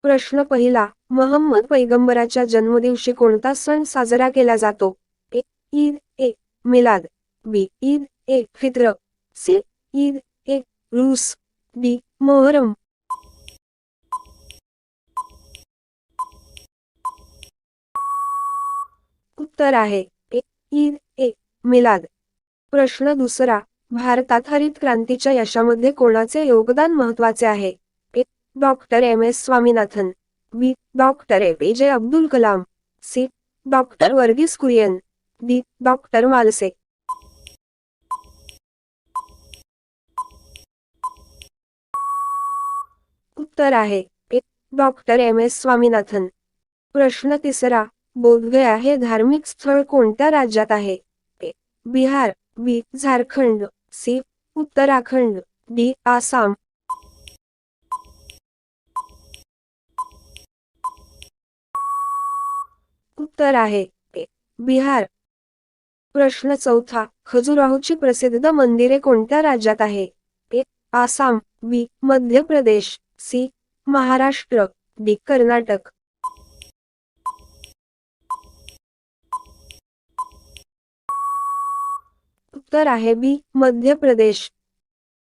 प्रश्न पहिला, महम्मद पैगंबराच्या जन्मदिवशी कोणता सण साजरा केला जातो? ए. ईद. ए. मिलाद. बी. ईद ए फित्र. सी. ईद ए रूस. डी. मोहरम. उत्तर आहे ए. ईद ए मिलाद. प्रश्न दुसरा, भारतात हरित क्रांतीच्या यशामध्ये कोणाचे योगदान महत्त्वाचे आहे? A. Doctor M S Swaminathan. B. Doctor APJ Abdul Kalam. C. Doctor Verghese Kurien. D. Doctor Malse. उत्तर आहे A. Doctor M S Swaminathan. प्रश्न तिसरा, बोधगया हे धार्मिक स्थळ कोणत्या राज्यात आहे? A. Bihar. B. Jharkhand. C. Uttarakhand. D. Assam. उत्तर आहे ए. बिहार. प्रश्न चौथा, खजुराहोची प्रसिद्ध मंदिरे कोणत्या राज्यात आहे? ए. आसाम. बी. मध्य प्रदेश. सी. महाराष्ट्र. डी. कर्नाटक. उत्तर आहे बी. मध्य प्रदेश.